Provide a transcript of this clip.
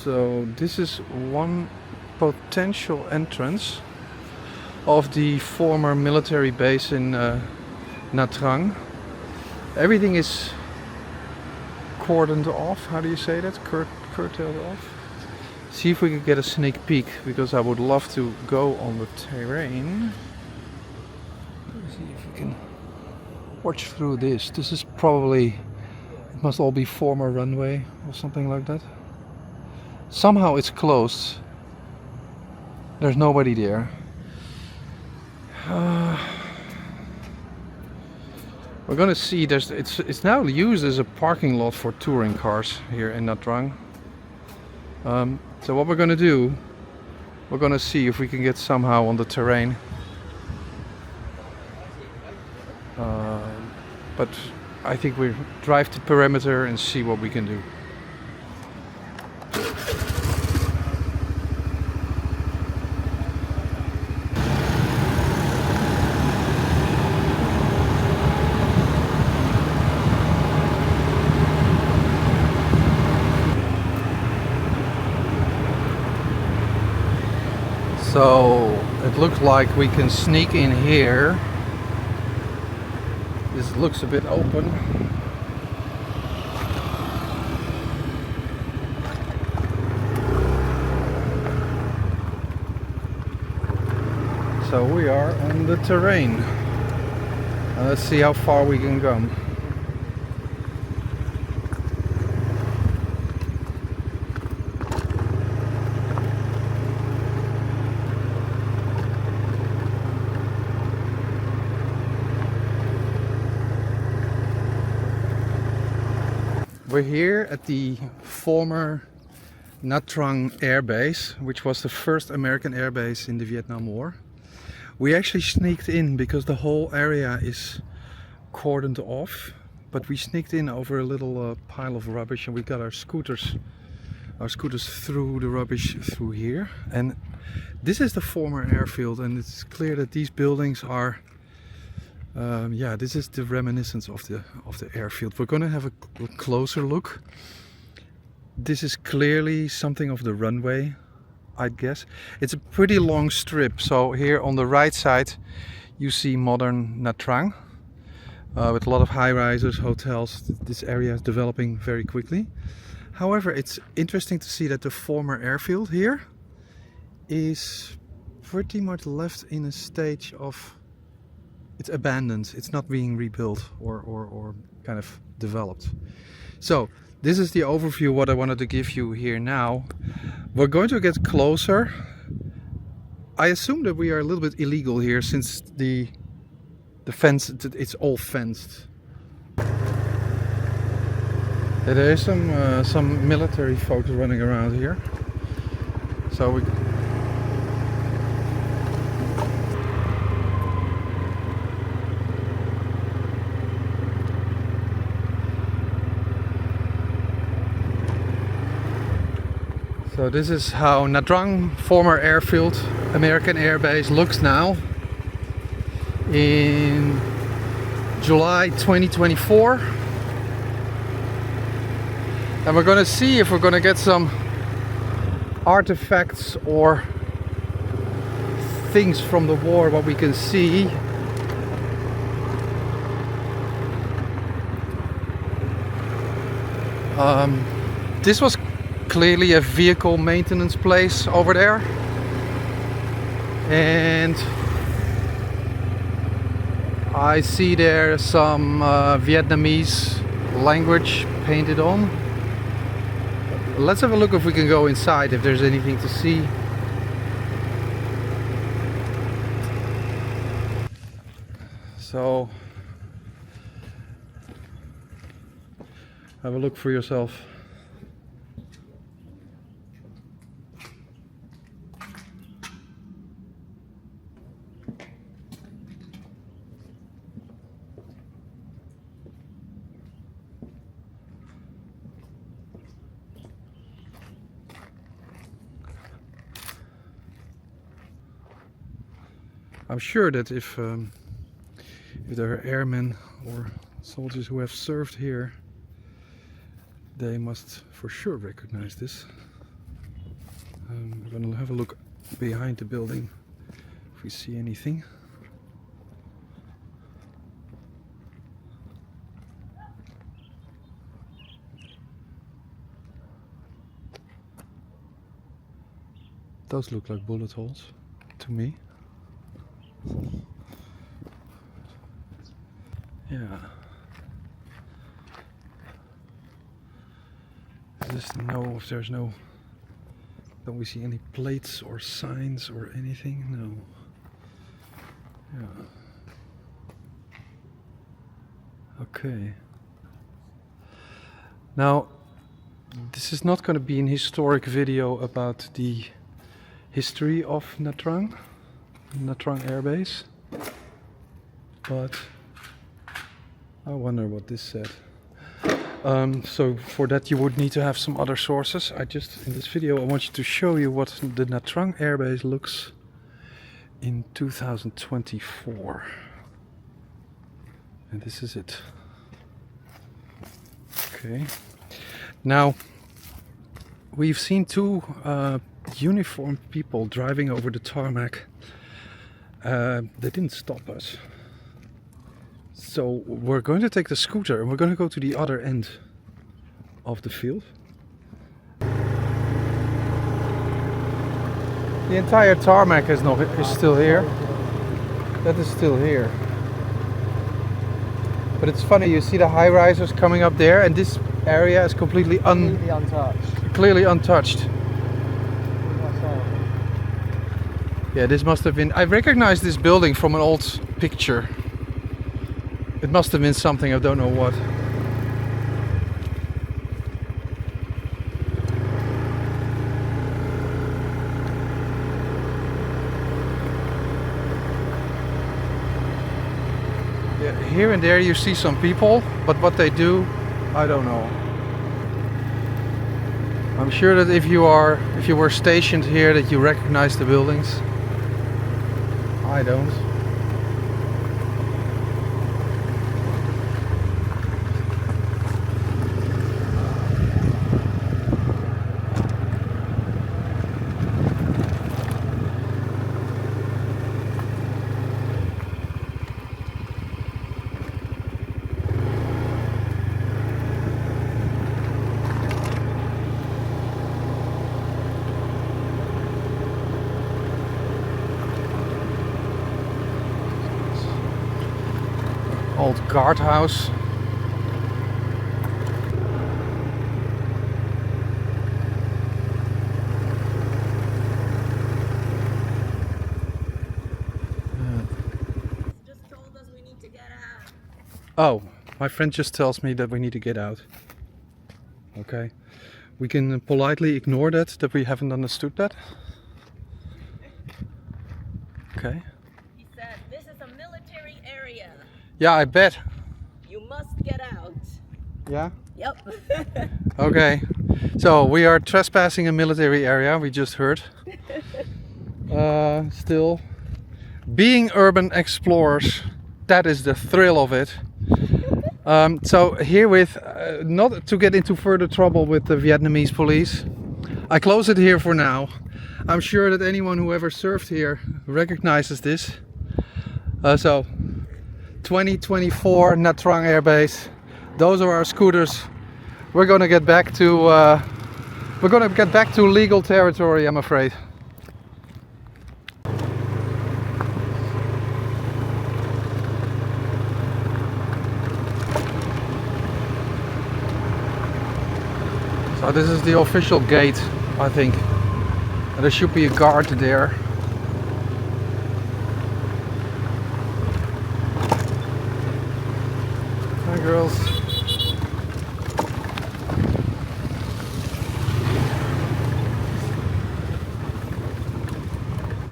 So this is one potential entrance of the former military base in Nha Trang. Everything is cordoned off. How do you say that? Curtailed off. See if we can get a sneak peek, because I would love to go on the terrain. Let's see if we can watch through this. This is probably, it must all be former runway or something like that. Somehow it's closed. There's nobody there. We're gonna see. It's now used as a parking lot for touring cars here in Nha Trang. So what we're gonna do, we're gonna see if we can get somehow on the terrain. But I think we drive the perimeter and see what we can do. So it looks like we can sneak in here. This looks a bit open. So we are on the terrain. Let's see how far we can go. We're here at the former Nha Trang Air Base, which was the first American air base in the Vietnam War. We actually sneaked in because the whole area is cordoned off, but we sneaked in over a little pile of rubbish, and we got our scooters through the rubbish through here. And this is the former airfield, and it's clear that these buildings are this is the reminiscence of the airfield. We're gonna have a closer look. This is clearly something of the runway, I'd guess. It's a pretty long strip. So here on the right side you see modern Nha Trang with a lot of high-rises, hotels. This area is developing very quickly. However, it's interesting to see that the former airfield here is pretty much left in a stage of, it's abandoned. It's not being rebuilt or kind of developed. So this is the overview what I wanted to give you here now. We're going to get closer. I assume that we are a little bit illegal here, since the fence, it's all fenced. There is some military folks running around here. So we So this is how Nha Trang, former airfield, American Air Base, looks now in July 2024. And we're gonna see if we're gonna get some artifacts or things from the war, what we can see. This was clearly a vehicle maintenance place over there, and I see there some Vietnamese language painted on. Let's have a look if we can go inside, if there's anything to see. So have a look for yourself. I'm sure that if there are airmen or soldiers who have served here, they must for sure recognize this. We're gonna have a look behind the building if we see anything. Those look like bullet holes to me. Yeah. If there's no, don't we see any plates or signs or anything? No. Yeah. Okay. Now, this is not going to be an historic video about the history of Nha Trang Air Base, but I wonder what this said. So for that you would need to have some other sources. In this video I want you to show you what the Nha Trang Air Base looks in 2024. And this is it. Okay. Now, we've seen two uniformed people driving over the tarmac. They didn't stop us. So we're going to take the scooter and we're going to go to the other end of the field. The entire tarmac is still here. That is still here. But it's funny, you see the high-risers coming up there, and this area is completely untouched. Clearly untouched. Yeah, this must have been... I recognize this building from an old picture. It must have been something, I don't know what. Yeah, here and there you see some people, but what they do, I don't know. I'm sure that if you were stationed here, that you recognize the buildings. I don't. Old guardhouse. Just told us we need to get out. Oh, my friend just tells me that we need to get out. Okay. We can politely ignore that we haven't understood that. Okay. He said, this is a military area. Yeah, I bet. You must get out. Yeah? Yep. Okay. So we are trespassing a military area, we just heard. Still. Being urban explorers, that is the thrill of it. So herewith, not to get into further trouble with the Vietnamese police, I close it here for now. I'm sure that anyone who ever served here recognizes this. So 2024 Nha Trang Air Base. Those are our scooters. We're gonna get back to legal territory, I'm afraid. So this is the official gate, I think. And there should be a guard there. Hi girls.